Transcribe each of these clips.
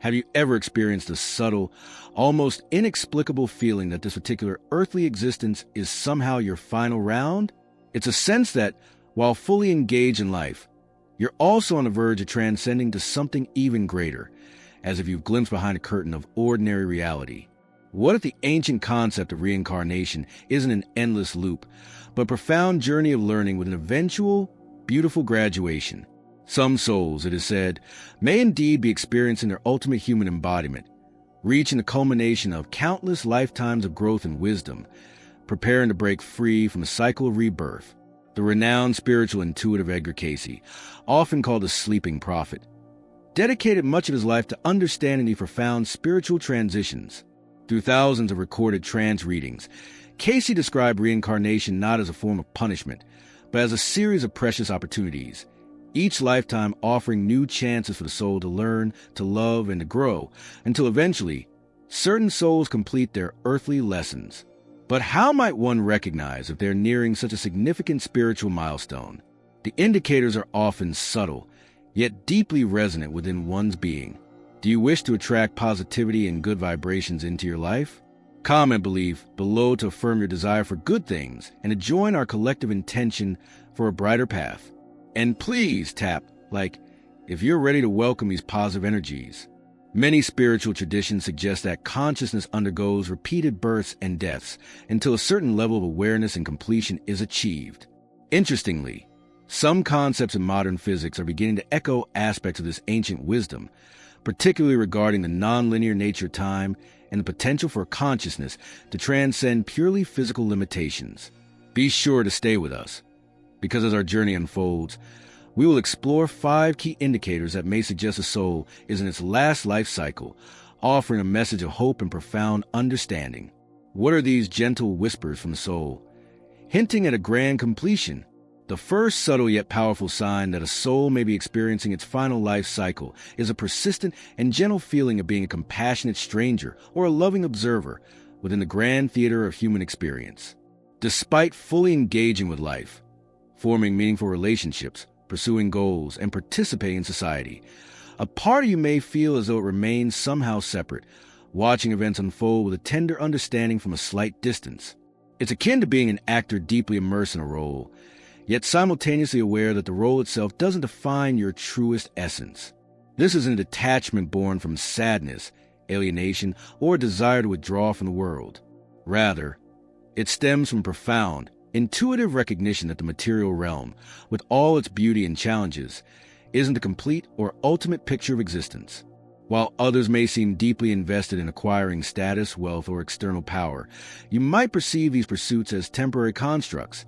Have you ever experienced a subtle, almost inexplicable feeling that this particular earthly existence is somehow your final round? It's a sense that, while fully engaged in life, you're also on the verge of transcending to something even greater, as if you've glimpsed behind a curtain of ordinary reality. What if the ancient concept of reincarnation isn't an endless loop, but a profound journey of learning with an eventual, beautiful graduation? Some souls, it is said, may indeed be experiencing their ultimate human embodiment, reaching the culmination of countless lifetimes of growth and wisdom, preparing to break free from the cycle of rebirth. The renowned spiritual intuitive Edgar Cayce, often called the sleeping prophet, dedicated much of his life to understanding the profound spiritual transitions. Through thousands of recorded trance readings, Cayce described reincarnation not as a form of punishment, but as a series of precious opportunities, each lifetime offering new chances for the soul to learn, to love, and to grow, until eventually, certain souls complete their earthly lessons. But how might one recognize if they're nearing such a significant spiritual milestone? The indicators are often subtle, yet deeply resonant within one's being. Do you wish to attract positivity and good vibrations into your life? Comment below to affirm your desire for good things and to join our collective intention for a brighter path. And please tap like if you're ready to welcome these positive energies. Many spiritual traditions suggest that consciousness undergoes repeated births and deaths until a certain level of awareness and completion is achieved. Interestingly, some concepts in modern physics are beginning to echo aspects of this ancient wisdom, particularly regarding the nonlinear nature of time and the potential for consciousness to transcend purely physical limitations. Be sure to stay with us, because as our journey unfolds, we will explore 5 key indicators that may suggest a soul is in its last life cycle, offering a message of hope and profound understanding. What are these gentle whispers from the soul, hinting at a grand completion? The first subtle yet powerful sign that a soul may be experiencing its final life cycle is a persistent and gentle feeling of being a compassionate stranger or a loving observer within the grand theater of human experience. Despite fully engaging with life, forming meaningful relationships, pursuing goals, and participating in society, a part of you may feel as though it remains somehow separate, watching events unfold with a tender understanding from a slight distance. It's akin to being an actor deeply immersed in a role, yet simultaneously aware that the role itself doesn't define your truest essence. This isn't a detachment born from sadness, alienation, or a desire to withdraw from the world. Rather, it stems from profound, intuitive recognition that the material realm, with all its beauty and challenges, isn't a complete or ultimate picture of existence. While others may seem deeply invested in acquiring status, wealth, or external power, you might perceive these pursuits as temporary constructs,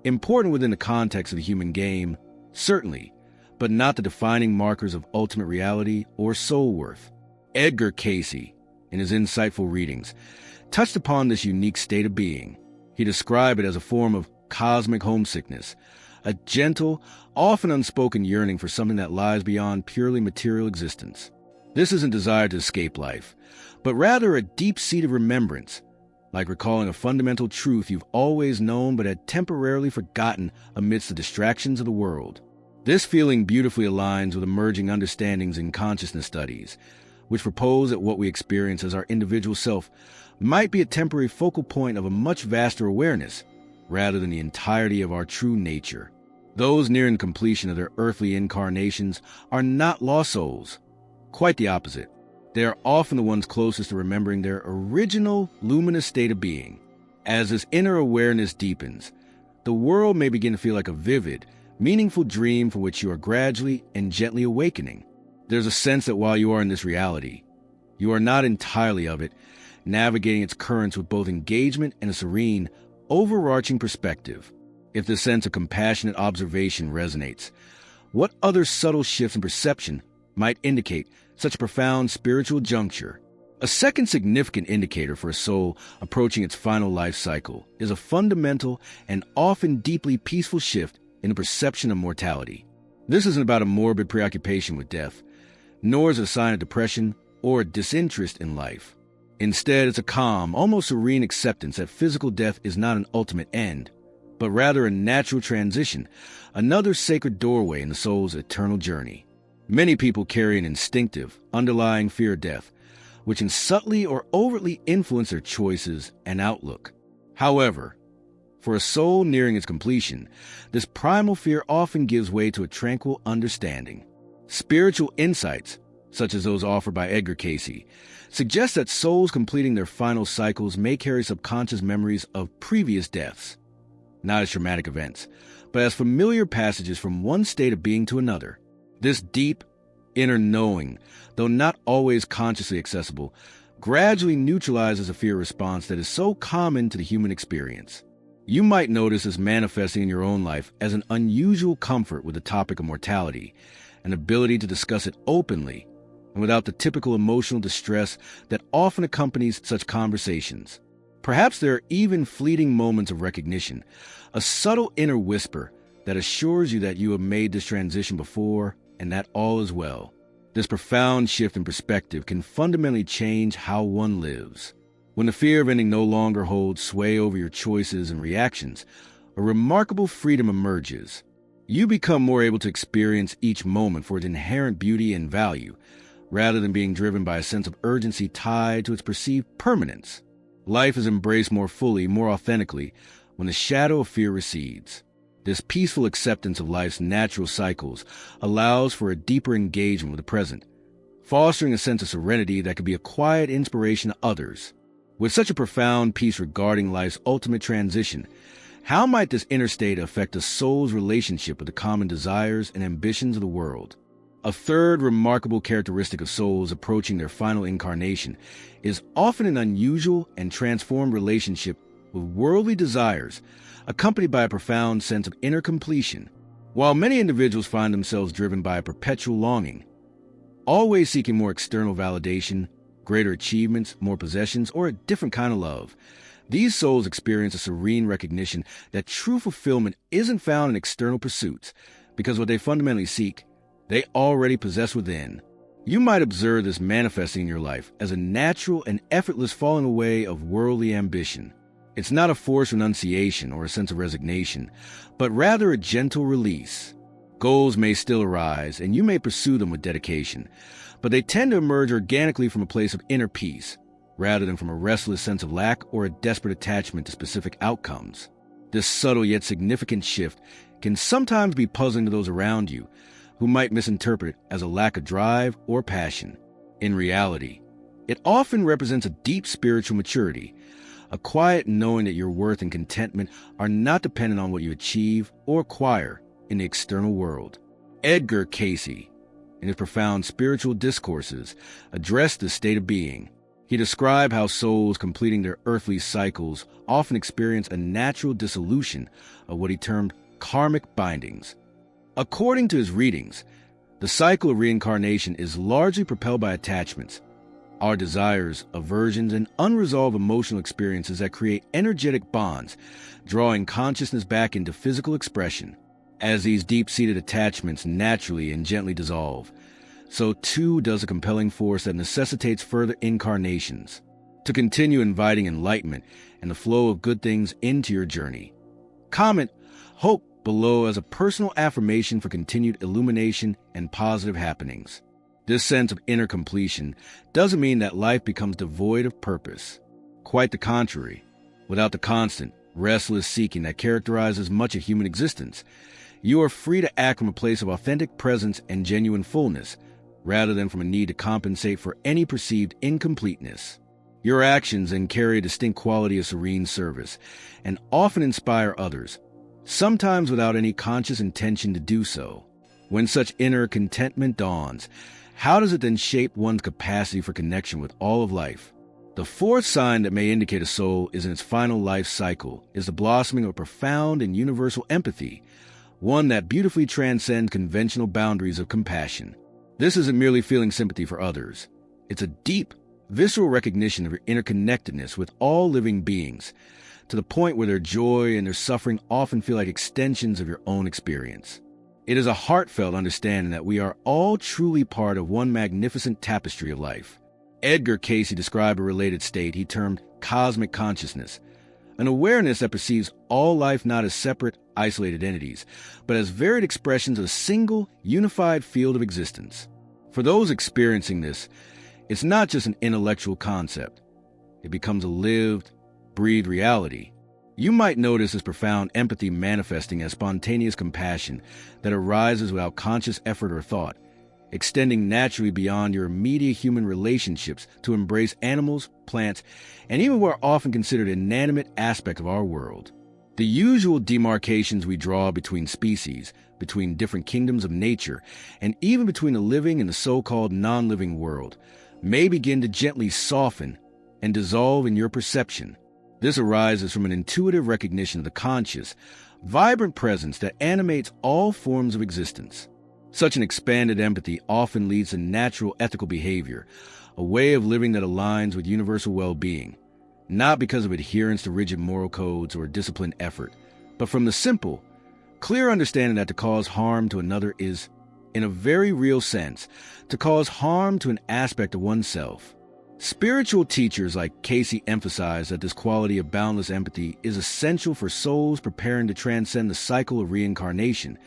important within the context of the human game, certainly, but not the defining markers of ultimate reality or soul worth. Edgar Cayce, in his insightful readings, touched upon this unique state of being. He described it as a form of cosmic homesickness, a gentle, often unspoken yearning for something that lies beyond purely material existence. This isn't desire to escape life, but rather a deep-seated remembrance, like recalling a fundamental truth you've always known but had temporarily forgotten amidst the distractions of the world. This feeling beautifully aligns with emerging understandings in consciousness studies, which propose that what we experience as our individual self might be a temporary focal point of a much vaster awareness, rather than the entirety of our true nature. Those nearing completion of their earthly incarnations are not lost souls. Quite the opposite. They are often the ones closest to remembering their original luminous state of being. As this inner awareness deepens, the world may begin to feel like a vivid, meaningful dream from which you are gradually and gently awakening. There's a sense that while you are in this reality, you are not entirely of it, navigating its currents with both engagement and a serene, overarching perspective. If this sense of compassionate observation resonates, what other subtle shifts in perception might indicate such a profound spiritual juncture? A second significant indicator for a soul approaching its final life cycle is a fundamental and often deeply peaceful shift in the perception of mortality. This isn't about a morbid preoccupation with death, nor is it a sign of depression or a disinterest in life. Instead, it's a calm, almost serene acceptance that physical death is not an ultimate end, but rather a natural transition, another sacred doorway in the soul's eternal journey. Many people carry an instinctive, underlying fear of death, which can subtly or overtly influence their choices and outlook. However, for a soul nearing its completion, this primal fear often gives way to a tranquil understanding. Spiritual insights, such as those offered by Edgar Cayce, suggest that souls completing their final cycles may carry subconscious memories of previous deaths, not as traumatic events, but as familiar passages from one state of being to another. This deep, inner knowing, though not always consciously accessible, gradually neutralizes a fear response that is so common to the human experience. You might notice this manifesting in your own life as an unusual comfort with the topic of mortality, an ability to discuss it openly and without the typical emotional distress that often accompanies such conversations. Perhaps there are even fleeting moments of recognition, a subtle inner whisper that assures you that you have made this transition before and that all is well. This profound shift in perspective can fundamentally change how one lives. When the fear of ending no longer holds sway over your choices and reactions, a remarkable freedom emerges. You become more able to experience each moment for its inherent beauty and value, rather than being driven by a sense of urgency tied to its perceived permanence. Life is embraced more fully, more authentically, when the shadow of fear recedes. This peaceful acceptance of life's natural cycles allows for a deeper engagement with the present, fostering a sense of serenity that can be a quiet inspiration to others. With such a profound peace regarding life's ultimate transition, how might this inner state affect a soul's relationship with the common desires and ambitions of the world? A third remarkable characteristic of souls approaching their final incarnation is often an unusual and transformed relationship with worldly desires, accompanied by a profound sense of inner completion. While many individuals find themselves driven by a perpetual longing, always seeking more external validation, greater achievements, more possessions, or a different kind of love, these souls experience a serene recognition that true fulfillment isn't found in external pursuits, because what they fundamentally seek, they already possess within. You might observe this manifesting in your life as a natural and effortless falling away of worldly ambition. It's not a forced renunciation or a sense of resignation, but rather a gentle release. Goals may still arise, and you may pursue them with dedication, but they tend to emerge organically from a place of inner peace, rather than from a restless sense of lack or a desperate attachment to specific outcomes. This subtle yet significant shift can sometimes be puzzling to those around you, who might misinterpret it as a lack of drive or passion. In reality, it often represents a deep spiritual maturity, a quiet knowing that your worth and contentment are not dependent on what you achieve or acquire in the external world. Edgar Cayce, in his profound spiritual discourses, addressed this state of being. He described how souls completing their earthly cycles often experience a natural dissolution of what he termed karmic bindings. According to his readings, the cycle of reincarnation is largely propelled by attachments, our desires, aversions, and unresolved emotional experiences that create energetic bonds, drawing consciousness back into physical expression. As these deep-seated attachments naturally and gently dissolve, so too does a compelling force that necessitates further incarnations, to continue inviting enlightenment and the flow of good things into your journey. Comment hope below as a personal affirmation for continued illumination and positive happenings. This sense of inner completion doesn't mean that life becomes devoid of purpose. Quite the contrary. Without the constant, restless seeking that characterizes much of human existence, you are free to act from a place of authentic presence and genuine fullness, rather than from a need to compensate for any perceived incompleteness. Your actions then carry a distinct quality of serene service, and often inspire others, sometimes without any conscious intention to do so. When such inner contentment dawns, how does it then shape one's capacity for connection with all of life? The fourth sign that may indicate a soul is in its final life cycle is the blossoming of profound and universal empathy, one that beautifully transcends conventional boundaries of compassion. This isn't merely feeling sympathy for others. It's a deep, visceral recognition of your interconnectedness with all living beings, to the point where their joy and their suffering often feel like extensions of your own experience. It is a heartfelt understanding that we are all truly part of one magnificent tapestry of life. Edgar Cayce described a related state he termed cosmic consciousness, an awareness that perceives all life not as separate, isolated entities, but as varied expressions of a single, unified field of existence. For those experiencing this, it's not just an intellectual concept. It becomes a lived, breathed reality. You might notice this profound empathy manifesting as spontaneous compassion that arises without conscious effort or thought, extending naturally beyond your immediate human relationships to embrace animals, plants, and even what are often considered inanimate aspects of our world. The usual demarcations we draw between species, between different kingdoms of nature, and even between the living and the so-called non-living world, may begin to gently soften and dissolve in your perception. This arises from an intuitive recognition of the conscious, vibrant presence that animates all forms of existence. Such an expanded empathy often leads to natural ethical behavior, a way of living that aligns with universal well-being, not because of adherence to rigid moral codes or disciplined effort, but from the simple, clear understanding that to cause harm to another is, in a very real sense, to cause harm to an aspect of oneself. Spiritual teachers like Cayce emphasize that this quality of boundless empathy is essential for souls preparing to transcend the cycle of reincarnation,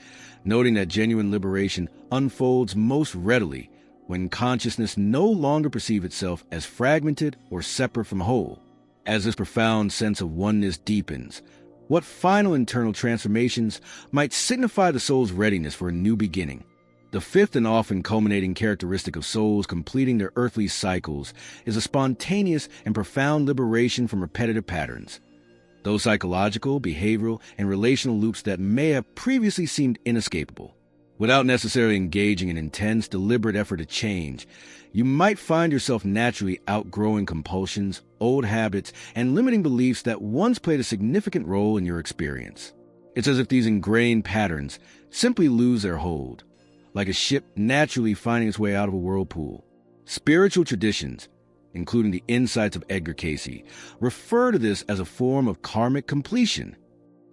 noting that genuine liberation unfolds most readily when consciousness no longer perceives itself as fragmented or separate from whole. As this profound sense of oneness deepens, what final internal transformations might signify the soul's readiness for a new beginning? The fifth and often culminating characteristic of souls completing their earthly cycles is a spontaneous and profound liberation from repetitive patterns. Those psychological, behavioral, and relational loops that may have previously seemed inescapable. Without necessarily engaging in intense, deliberate effort to change, you might find yourself naturally outgrowing compulsions, old habits, and limiting beliefs that once played a significant role in your experience. It's as if these ingrained patterns simply lose their hold, like a ship naturally finding its way out of a whirlpool. Spiritual traditions, including the insights of Edgar Cayce, refer to this as a form of karmic completion.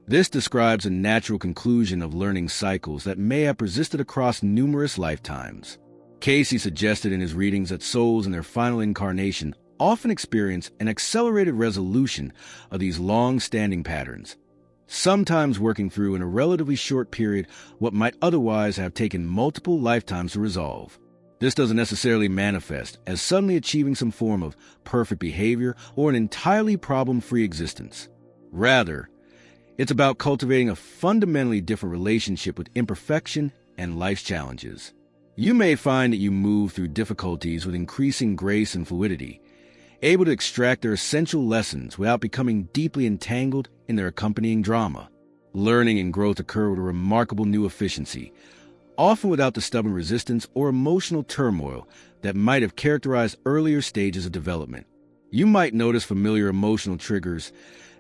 This describes a natural conclusion of learning cycles that may have persisted across numerous lifetimes. Cayce suggested in his readings that souls in their final incarnation often experience an accelerated resolution of these long-standing patterns, sometimes working through in a relatively short period what might otherwise have taken multiple lifetimes to resolve. This doesn't necessarily manifest as suddenly achieving some form of perfect behavior or an entirely problem-free existence. Rather, it's about cultivating a fundamentally different relationship with imperfection and life's challenges. You may find that you move through difficulties with increasing grace and fluidity, able to extract their essential lessons without becoming deeply entangled in their accompanying drama. Learning and growth occur with a remarkable new efficiency, often without the stubborn resistance or emotional turmoil that might have characterized earlier stages of development. You might notice familiar emotional triggers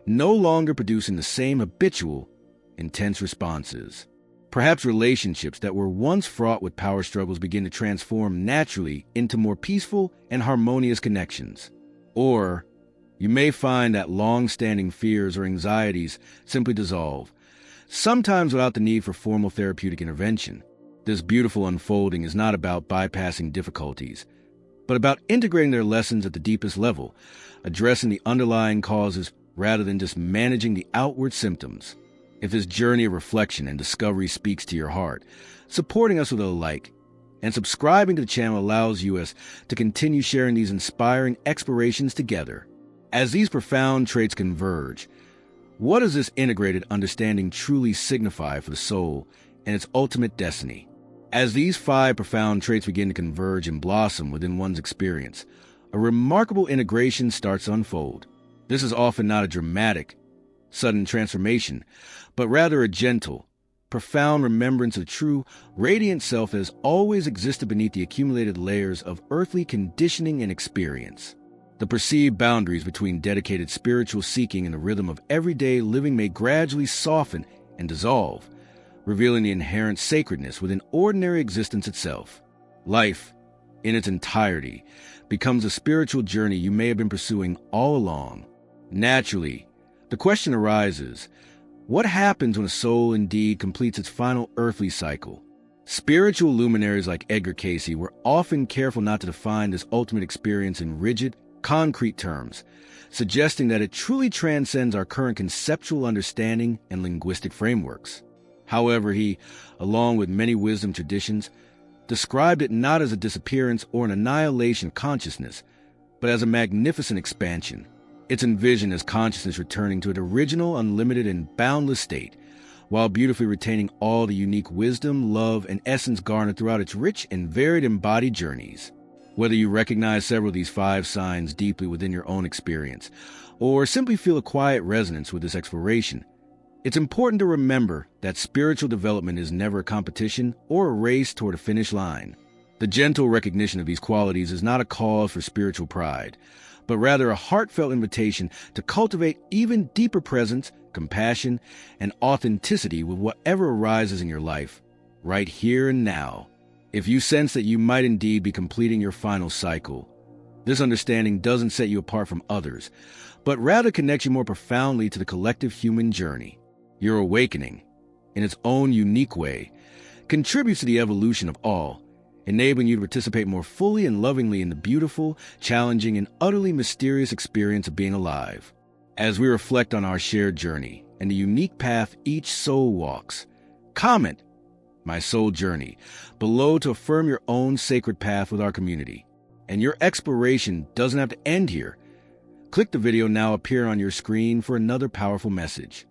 no longer producing the same habitual, intense responses. Perhaps relationships that were once fraught with power struggles begin to transform naturally into more peaceful and harmonious connections. Or you may find that long-standing fears or anxieties simply dissolve, sometimes without the need for formal therapeutic intervention. This beautiful unfolding is not about bypassing difficulties, but about integrating their lessons at the deepest level, addressing the underlying causes rather than just managing the outward symptoms. If this journey of reflection and discovery speaks to your heart, supporting us with a like and subscribing to the channel allows us to continue sharing these inspiring explorations together. As these profound traits converge, what does this integrated understanding truly signify for the soul and its ultimate destiny? As these 5 profound traits begin to converge and blossom within one's experience, a remarkable integration starts to unfold. This is often not a dramatic, sudden transformation, but rather a gentle, profound remembrance of true, radiant self that has always existed beneath the accumulated layers of earthly conditioning and experience. The perceived boundaries between dedicated spiritual seeking and the rhythm of everyday living may gradually soften and dissolve, revealing the inherent sacredness within ordinary existence itself. Life, in its entirety, becomes a spiritual journey you may have been pursuing all along. Naturally, the question arises, what happens when a soul indeed completes its final earthly cycle? Spiritual luminaries like Edgar Cayce were often careful not to define this ultimate experience in rigid, concrete terms, suggesting that it truly transcends our current conceptual understanding and linguistic frameworks. However, he, along with many wisdom traditions, described it not as a disappearance or an annihilation of consciousness, but as a magnificent expansion. It's envisioned as consciousness returning to its original, unlimited, and boundless state, while beautifully retaining all the unique wisdom, love, and essence garnered throughout its rich and varied embodied journeys. Whether you recognize several of these 5 signs deeply within your own experience, or simply feel a quiet resonance with this exploration, it's important to remember that spiritual development is never a competition or a race toward a finish line. The gentle recognition of these qualities is not a cause for spiritual pride, but rather a heartfelt invitation to cultivate even deeper presence, compassion, and authenticity with whatever arises in your life, right here and now. If you sense that you might indeed be completing your final cycle, this understanding doesn't set you apart from others, but rather connects you more profoundly to the collective human journey. Your awakening, in its own unique way, contributes to the evolution of all, enabling you to participate more fully and lovingly in the beautiful, challenging, and utterly mysterious experience of being alive. As we reflect on our shared journey and the unique path each soul walks, comment "My Soul Journey" below to affirm your own sacred path with our community. And your exploration doesn't have to end here. Click the video now appear on your screen for another powerful message.